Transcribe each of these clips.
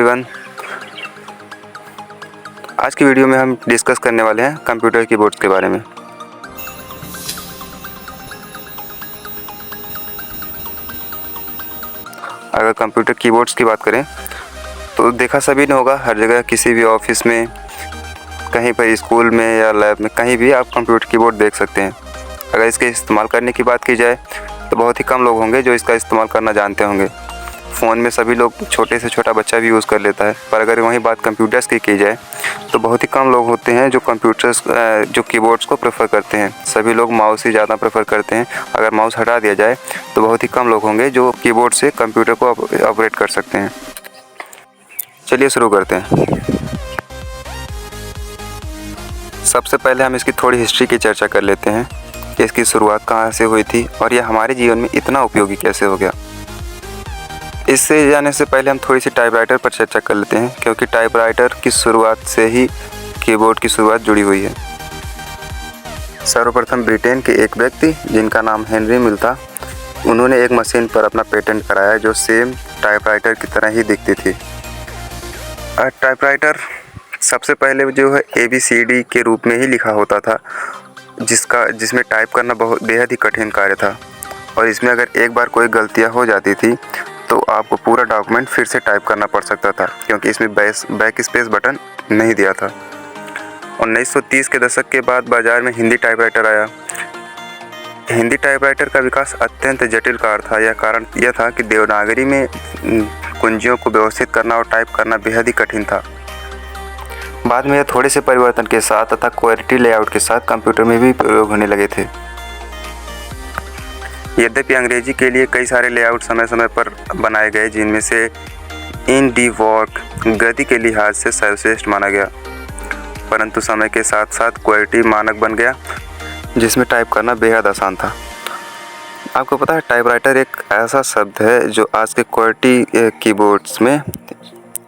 Everyone, आज की video में हम डिस्कस करने वाले हैं कंप्यूटर कीबोर्ड्स के बारे में। अगर कंप्यूटर कीबोर्ड्स की बात करें तो देखा सभी ने होगा, हर जगह किसी भी ऑफिस में, कहीं पर स्कूल में या लैब में, कहीं भी आप कंप्यूटर कीबोर्ड देख सकते हैं। अगर इसके इस्तेमाल करने की बात की जाए तो बहुत ही कम लोग होंगे जो इसका इस्तेमाल करना जानते होंगे। फ़ोन में सभी लोग, छोटे से छोटा बच्चा भी यूज़ कर लेता है, पर अगर वहीं बात कंप्यूटर्स की जाए तो बहुत ही कम लोग होते हैं जो कीबोर्ड्स को प्रेफर करते हैं। सभी लोग माउस ही ज़्यादा प्रेफर करते हैं। अगर माउस हटा दिया जाए तो बहुत ही कम लोग होंगे जो कीबोर्ड से कंप्यूटर को ऑपरेट कर सकते हैं। चलिए शुरू करते हैं। सबसे पहले हम इसकी थोड़ी हिस्ट्री की चर्चा कर लेते हैं कि इसकी शुरुआत कहाँ से हुई थी और यह हमारे जीवन में इतना उपयोगी कैसे हो गया। इससे जाने से पहले हम थोड़ी सी टाइपराइटर पर चर्चा कर लेते हैं, क्योंकि टाइपराइटर की शुरुआत से ही कीबोर्ड की शुरुआत जुड़ी हुई है। सर्वप्रथम ब्रिटेन के एक व्यक्ति जिनका नाम हेनरी मिल था, उन्होंने एक मशीन पर अपना पेटेंट कराया जो सेम टाइपराइटर की तरह ही दिखती थी। टाइपराइटर सबसे पहले जो है ABCD के रूप में ही लिखा होता था, जिसमें टाइप करना बेहद ही कठिन कार्य था, और इसमें अगर एक बार कोई गलतियाँ हो जाती थी तो आपको पूरा डॉक्यूमेंट फिर से टाइप करना पड़ सकता था, क्योंकि इसमें बैक स्पेस बटन नहीं दिया था। 1930 के दशक के बाद बाज़ार में हिंदी टाइपराइटर आया। हिंदी टाइपराइटर का विकास अत्यंत जटिल कार्य था। यह कारण यह था कि देवनागरी में कुंजियों को व्यवस्थित करना और टाइप करना बेहद ही कठिन था। बाद में यह थोड़े से परिवर्तन के साथ तथा क्वेरी लेआउट के साथ कंप्यूटर में भी प्रयोग होने लगे थे। यद्यपि अंग्रेजी के लिए कई सारे लेआउट समय समय पर बनाए गए, जिनमें से InDeVolt गति के लिहाज से सर्वश्रेष्ठ माना गया, परंतु समय के साथ साथ क्वेरी मानक बन गया, जिसमें टाइप करना बेहद आसान था। आपको पता है, टाइपराइटर एक ऐसा शब्द है जो आज के क्वेरी कीबोर्ड्स में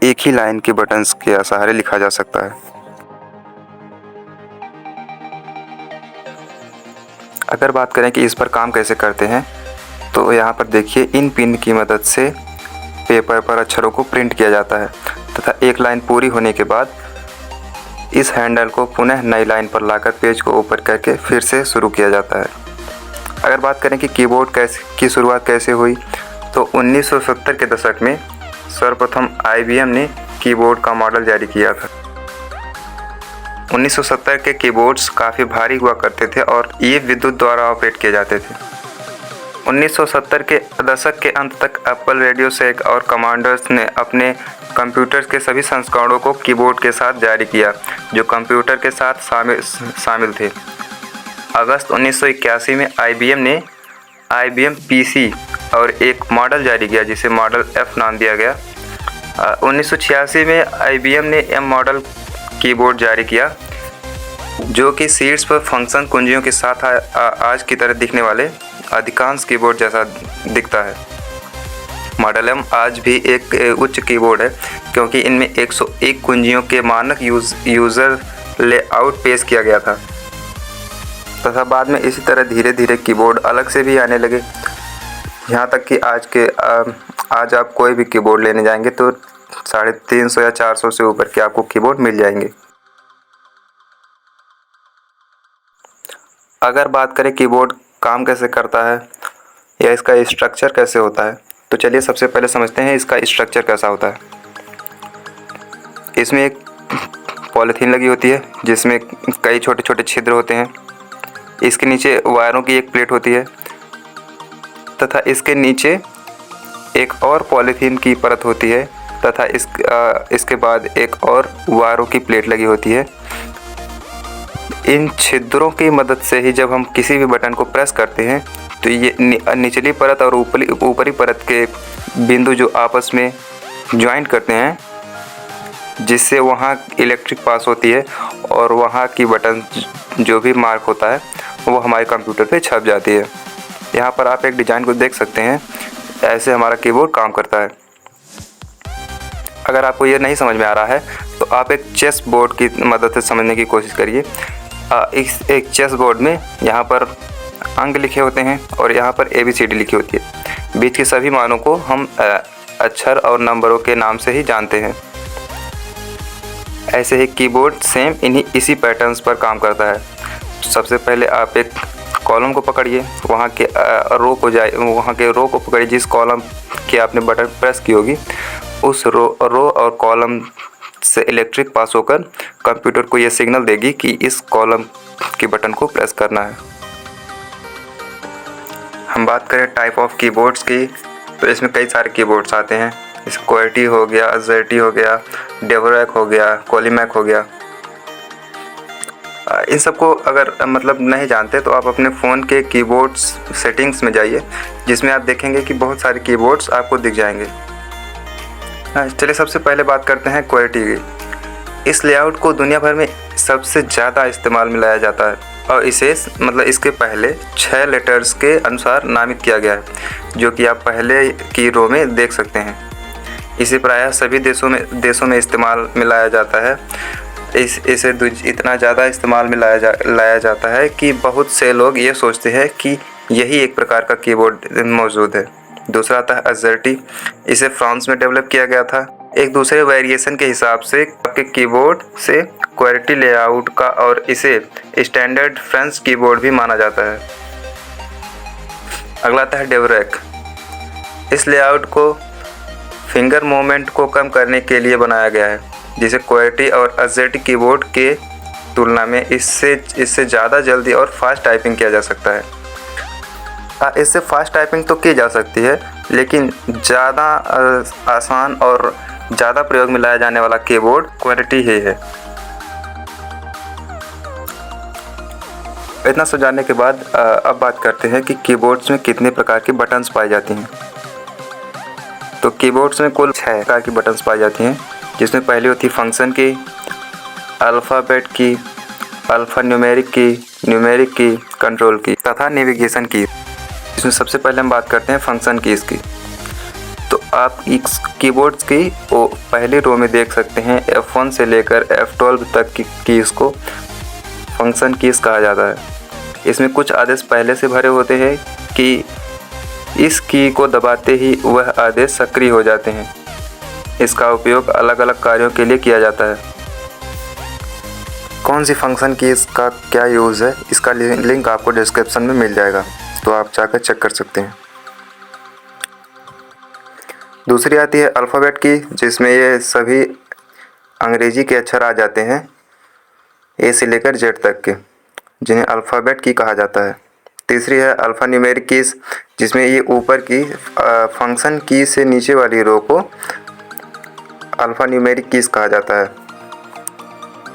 एक ही लाइन के बटन्स के सहारे लिखा जा सकता है। अगर बात करें कि इस पर काम कैसे करते हैं, तो यहाँ पर देखिए, इन पिन की मदद से पेपर पर अक्षरों को प्रिंट किया जाता है तथा एक लाइन पूरी होने के बाद इस हैंडल को पुनः नई लाइन पर लाकर पेज को ऊपर करके फिर से शुरू किया जाता है। अगर बात करें कि कीबोर्ड की शुरुआत कैसे हुई, तो 1970 के दशक में सर्वप्रथम IBM ने कीबोर्ड का मॉडल जारी किया था। 1970 के कीबोर्ड्स काफ़ी भारी हुआ करते थे और ये विद्युत द्वारा ऑपरेट किए जाते थे। 1970 के दशक के अंत तक एप्पल, रेडियोशैक और कमांडर्स ने अपने कंप्यूटर्स के सभी संस्करणों को कीबोर्ड के साथ जारी किया जो कंप्यूटर के साथ शामिल थे। अगस्त 1981 में IBM ने IBM PC और एक मॉडल जारी किया जिसे मॉडल F नाम दिया गया। 1986 में IBM ने M मॉडल कीबोर्ड जारी किया, जो कि शीट्स पर फंक्शन कुंजियों के साथ आज की तरह दिखने वाले अधिकांश कीबोर्ड जैसा दिखता है। मॉडल M आज भी एक उच्च कीबोर्ड है, क्योंकि इनमें 101 कुंजियों के मानक यूज़र लेआउट पेश किया गया था तथा बाद में इसी तरह धीरे धीरे कीबोर्ड अलग से भी आने लगे, यहाँ तक कि आज आप कोई भी कीबोर्ड लेने जाएंगे तो 350 या 400 से ऊपर के आपको कीबोर्ड मिल जाएंगे। अगर बात करें कीबोर्ड काम कैसे करता है या इसका स्ट्रक्चर कैसे होता है, तो चलिए सबसे पहले समझते हैं इसका स्ट्रक्चर कैसा होता है। इसमें एक पॉलीथीन लगी होती है जिसमें कई छोटे छोटे छिद्र होते हैं। इसके नीचे वायरों की एक प्लेट होती है तथा इसके नीचे एक और पॉलीथीन की परत होती है तथा इसके बाद एक और वायरों की प्लेट लगी होती है। इन छिद्रों की मदद से ही जब हम किसी भी बटन को प्रेस करते हैं तो ये निचली परत और ऊपरी परत के बिंदु जो आपस में ज्वाइंट करते हैं, जिससे वहाँ इलेक्ट्रिक पास होती है और वहाँ की बटन जो भी मार्क होता है वो हमारे कंप्यूटर पे छप जाती है। यहाँ पर आप एक डिज़ाइन को देख सकते हैं, ऐसे हमारा कीबोर्ड काम करता है। अगर आपको ये नहीं समझ में आ रहा है तो आप एक चेस बोर्ड की मदद से समझने की कोशिश करिए। एक चेस बोर्ड में यहाँ पर अंक लिखे होते हैं और यहाँ पर ABCD लिखी होती है। बीच के सभी मानों को हम अक्षर और नंबरों के नाम से ही जानते हैं। ऐसे ही कीबोर्ड सेम इसी पैटर्न्स पर काम करता है। सबसे पहले आप एक कॉलम को पकड़िए, वहाँ के रो को पकड़िए जिस कॉलम के आपने बटन प्रेस की होगी। उस रो और कॉलम से इलेक्ट्रिक पास होकर कंप्यूटर को ये सिग्नल देगी कि इस कॉलम के बटन को प्रेस करना है। हम बात करें टाइप ऑफ कीबोर्ड्स की, तो इसमें कई सारे कीबोर्ड्स आते हैं। जैसे QWERTY हो गया, AZERTY हो गया, DEVORAC हो गया, COLIMAC हो गया। इन सबको अगर नहीं जानते तो आप अपने फ़ोन के कीबोर्ड्स सेटिंग्स में जाइए, जिसमें आप देखेंगे कि बहुत सारे कीबोर्ड्स आपको दिख जाएंगे। चलिए सबसे पहले बात करते हैं QWERTY की। इस लेआउट को दुनिया भर में सबसे ज़्यादा इस्तेमाल में लाया जाता है और इसे इसके पहले 6 लेटर्स के अनुसार नामित किया गया है, जो कि आप पहले की रो में देख सकते हैं। इसे प्रायः सभी देशों में इस्तेमाल में लाया जाता है। इसे इतना ज़्यादा इस्तेमाल में लाया जाता है कि बहुत से लोग ये सोचते हैं कि यही एक प्रकार का कीबोर्ड मौजूद है। दूसरा आता है AZERTY। इसे फ्रांस में डेवलप किया गया था। एक दूसरे वेरिएशन के हिसाब से आपके कीबोर्ड से QWERTY लेआउट का और इसे स्टैंडर्ड फ्रेंच कीबोर्ड भी माना जाता है। अगला आता है DEVORAC। इस लेआउट को फिंगर मूवमेंट को कम करने के लिए बनाया गया है, जिसे QWERTY और AZERTY कीबोर्ड के तुलना में इससे ज़्यादा जल्दी और फास्ट टाइपिंग किया जा सकता है। इससे फास्ट टाइपिंग तो की जा सकती है, लेकिन ज़्यादा आसान और ज़्यादा प्रयोग में लाया जाने वाला कीबोर्ड QWERTY ही है। इतना सब जानने के बाद अब बात करते हैं कि कीबोर्ड्स में कितने प्रकार की बटन्स पाई जाती हैं। तो कीबोर्ड्स में कुल 6 प्रकार की बटन्स पाई जाती हैं, जिसमें पहली होती है फंक्शन की, अल्फ़ाबेट की, अल्फ़ान्यूमेरिक की, कंट्रोल की तथा नेविगेशन की। इसमें सबसे पहले हम बात करते हैं फंक्शन कीज़ की। तो आप इस कीबोर्ड्स की पहली रो में देख सकते हैं F1 से लेकर F12 तक की कीज़ को फंक्शन कीज़ कहा जाता है। इसमें कुछ आदेश पहले से भरे होते हैं कि इस की को दबाते ही वह आदेश सक्रिय हो जाते हैं। इसका उपयोग अलग अलग कार्यों के लिए किया जाता है। कौन सी फंक्शन कीज़ का क्या यूज़ है, इसका लिंक आपको डिस्क्रिप्शन में मिल जाएगा, तो आप जाकर चेक कर सकते हैं। दूसरी आती है अल्फ़ाबेट की, जिसमें ये सभी अंग्रेजी के अक्षर आ जाते हैं A से लेकर Z तक के, जिन्हें अल्फ़ाबेट की कहा जाता है। तीसरी है अल्फ़ान्यूमेरिक कीज़, जिसमें ये ऊपर की फंक्शन की से नीचे वाली रो को अल्फ़ान्यूमेरिक कीज़ कहा जाता है,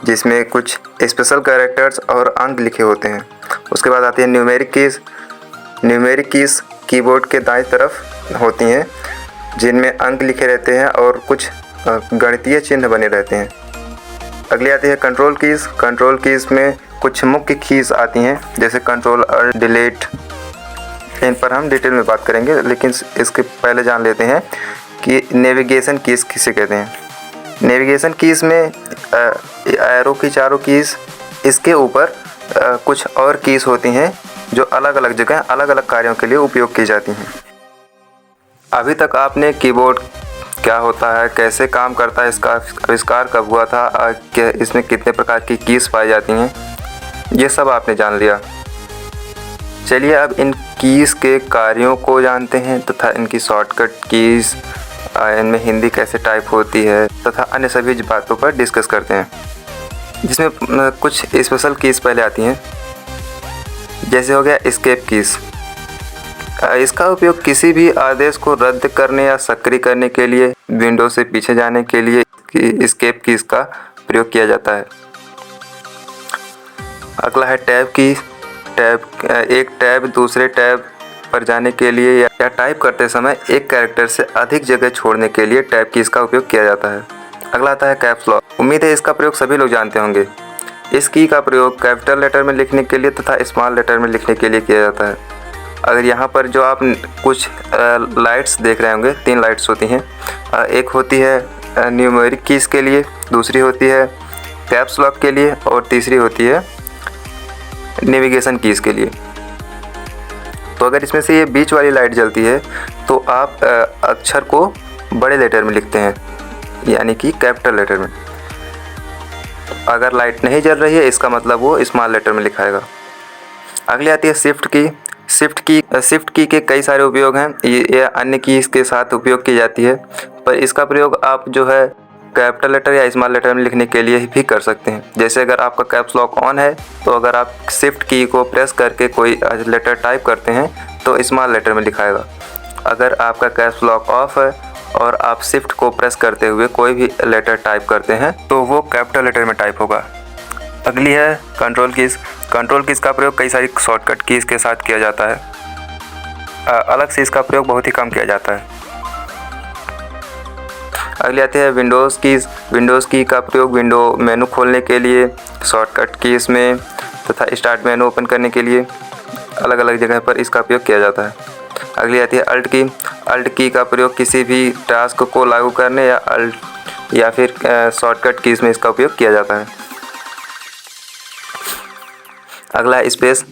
जिसमें कुछ स्पेशल कैरेक्टर्स और अंक लिखे होते हैं। उसके बाद आती है numeric keys. Numeric keys keyboard के दाईं तरफ होती हैं, जिनमें अंक लिखे रहते हैं और कुछ गणितीय चिन्ह बने रहते हैं। अगली आती है कंट्रोल कीज़। कंट्रोल कीज़ में कुछ मुख्य कीज़ आती हैं, जैसे कंट्रोल और डिलीट। इन पर हम डिटेल में बात करेंगे, लेकिन इसके पहले जान लेते हैं कि नेविगेशन कीज़ किसे कहते हैं। नेविगेशन कीज़ में एरो की चारों कीज़, इसके ऊपर कुछ और कीज़ होती हैं जो अलग अलग जगह अलग अलग कार्यों के लिए उपयोग की जाती हैं। अभी तक आपने कीबोर्ड क्या होता है, कैसे काम करता है, इसका आविष्कार कब हुआ था, इसमें कितने प्रकार की कीज़ पाई जाती हैं, ये सब आपने जान लिया। चलिए अब इन कीज़ के कार्यों को जानते हैं तथा इनकी शॉर्टकट कीज़, इनमें हिंदी कैसे टाइप होती है तथा अन्य सभी बातों पर डिस्कस करते हैं। जिसमें कुछ स्पेशल कीज़ पहले आती हैं, जैसे हो गया एस्केप कीज़। इसका उपयोग किसी भी आदेश को रद्द करने या सक्रिय करने के लिए, विंडो से पीछे जाने के लिए एस्केप कीज़ का प्रयोग किया जाता है। अगला है टैब की। एक टैब दूसरे टैब पर जाने के लिए या टाइप करते समय एक कैरेक्टर से अधिक जगह छोड़ने के लिए टैब कीज़ का उपयोग किया जाता है। अगला आता है कैप्स लॉक। उम्मीद है इसका प्रयोग सभी लोग जानते होंगे। इस की का प्रयोग कैपिटल लेटर में लिखने के लिए तथा स्मॉल लेटर में लिखने के लिए किया जाता है। अगर यहाँ पर जो आप कुछ लाइट्स देख रहे होंगे, 3 लाइट्स होती हैं। एक होती है न्यूमेरिक कीज़ के लिए, दूसरी होती है कैप्स लॉक के लिए और तीसरी होती है नेविगेशन कीज़ के लिए। तो अगर इसमें से ये बीच वाली लाइट जलती है तो आप अक्षर को बड़े लेटर में लिखते हैं, यानी कि कैपिटल लेटर में। अगर लाइट नहीं जल रही है इसका मतलब वो स्मॉल लेटर में लिखाएगा। अगली आती है शिफ्ट की। शिफ्ट की के कई सारे उपयोग हैं। ये अन्य कीज के साथ उपयोग की जाती है, पर इसका प्रयोग आप जो है कैपिटल लेटर या स्मॉल लेटर में लिखने के लिए भी कर सकते हैं। जैसे अगर आपका कैप्स लॉक ऑन है तो अगर आप शिफ्ट की को प्रेस करके कोई लेटर टाइप करते हैं तो स्मॉल लेटर में लिखाएगा। अगर आपका कैप्स लॉक ऑफ है और आप शिफ्ट को प्रेस करते हुए कोई भी लेटर टाइप करते हैं तो वो कैपिटल लेटर में टाइप होगा। अगली है कंट्रोल कीज़। कंट्रोल कीज़ का प्रयोग कई सारी शॉर्टकट कीज़ के साथ किया जाता है। अलग से इसका प्रयोग बहुत ही कम किया जाता है। अगली आती है विंडोज़ कीज़। विंडोज़ की का प्रयोग विंडो मेनू खोलने के लिए, शॉर्टकट कीज़ में तथा स्टार्ट मेनू ओपन करने के लिए अलग अलग जगह पर इसका उपयोग किया जाता है। अगली आती है अल्ट की। अल्ट की का प्रयोग किसी भी टास्क को लागू करने या फिर शॉर्टकट कीज़ में इसका उपयोग किया जाता है। अगला है स्पेस।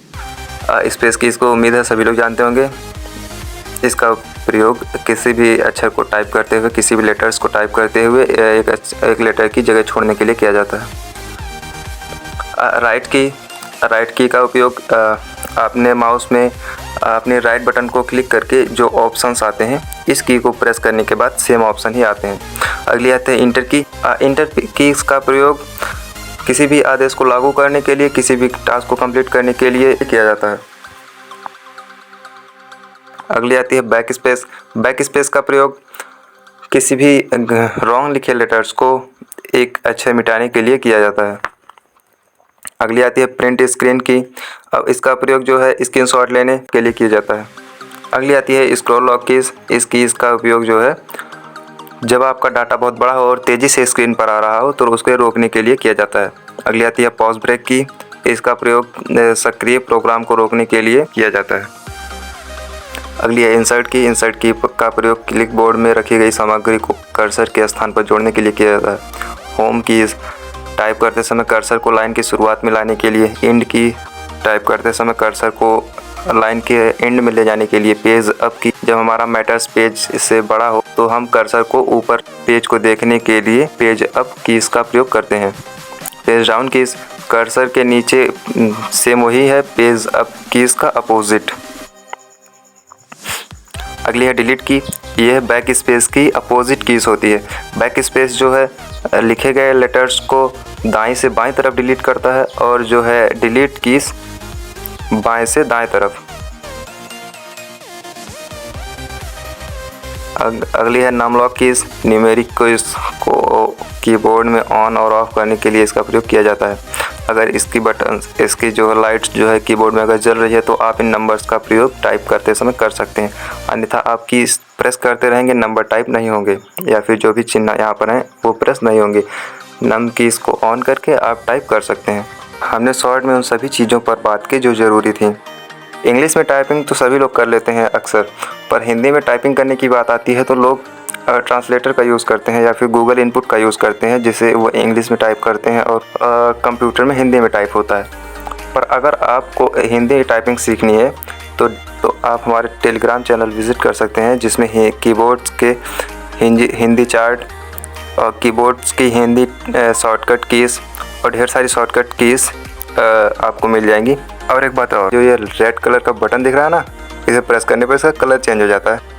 स्पेस कीज़ को उम्मीद है सभी लोग जानते होंगे। इसका प्रयोग किसी भी अक्षर को टाइप करते हुए, किसी भी लेटर्स को टाइप करते हुए एक लेटर की जगह छोड़ने के लिए किया जाता है। राइट की का उपयोग अपने माउस में अपने राइट बटन को क्लिक करके जो ऑप्शंस आते हैं इस की को प्रेस करने के बाद सेम ऑप्शन ही आते हैं। अगली आते हैं इंटर की। इंटर की का प्रयोग किसी भी आदेश को लागू करने के लिए, किसी भी टास्क को कंप्लीट करने के लिए किया जाता है। अगली आती है बैक स्पेस। बैक स्पेस का प्रयोग किसी भी रॉन्ग लिखे लेटर्स को एक अक्षर मिटाने के लिए किया जाता है। अगली आती है प्रिंट स्क्रीन की। अब इसका प्रयोग जो है स्क्रीनशॉट लेने के लिए किया जाता है। अगली आती है स्क्रॉल लॉक कीज़। इस कीज़ का उपयोग जो है जब आपका डाटा बहुत बड़ा हो और तेज़ी से स्क्रीन पर आ रहा हो तो उसको रोकने के लिए किया जाता है। अगली आती है पॉज ब्रेक की। इसका प्रयोग सक्रिय प्रोग्राम को रोकने के लिए किया जाता है। अगली है इंसर्ट की। इंसर्ट की का प्रयोग क्लिक बोर्ड में रखी गई सामग्री को कर्सर के स्थान पर जोड़ने के लिए किया जाता है। होम कीज़ टाइप करते समय कर्सर को लाइन की शुरुआत में लाने के लिए। एंड की टाइप करते समय कर्सर को लाइन के एंड में ले जाने के लिए। पेज अप की जब हमारा मैटर्स पेज से बड़ा हो तो हम कर्सर को ऊपर पेज को देखने के लिए पेज अप कीज़ का प्रयोग करते हैं। पेज डाउन कीज़ कर्सर के नीचे सेम वही है पेज अप कीज़ का अपोजिट। अगली है डिलीट की। यह बैक स्पेस की अपोजिट कीज़ होती है। बैक स्पेस जो है लिखे गए लेटर्स को दाएं से बाएं तरफ डिलीट करता है और जो है डिलीट कीज़ बाएं से दाएं तरफ। अगली है नम लॉक कीज़। न्यूमेरिक को कीबोर्ड में ऑन और ऑफ करने के लिए इसका प्रयोग किया जाता है। अगर इसकी जो लाइट्स जो है कीबोर्ड में अगर जल रही है तो आप इन नंबर्स का प्रयोग टाइप करते समय कर सकते हैं, अन्यथा आप कीज़ प्रेस करते रहेंगे नंबर टाइप नहीं होंगे या फिर जो भी चिन्ह यहाँ पर हैं वो प्रेस नहीं होंगे। नम कीज़ को ऑन करके आप टाइप कर सकते हैं। हमने शॉर्ट में उन सभी चीज़ों पर बात की जो ज़रूरी थी। इंग्लिश में टाइपिंग तो सभी लोग कर लेते हैं अक्सर, पर हिंदी में टाइपिंग करने की बात आती है तो लोग ट्रांसलेटर का यूज़ करते हैं या फिर गूगल इनपुट का यूज़ करते हैं, जिसे वो इंग्लिश में टाइप करते हैं और कंप्यूटर में हिंदी में टाइप होता है। पर अगर आपको हिंदी टाइपिंग सीखनी है तो आप हमारे टेलीग्राम चैनल विज़िट कर सकते हैं, जिसमें कीबोर्ड्स के हिंदी चार्ट और कीबोर्ड्स की हिंदी शॉर्टकट कीज़ और ढेर सारी शॉर्टकट कीज़ आपको मिल जाएंगी। और एक बात और, जो ये रेड कलर का बटन दिख रहा है ना, इसे प्रेस करने पर इसका कलर चेंज हो जाता है।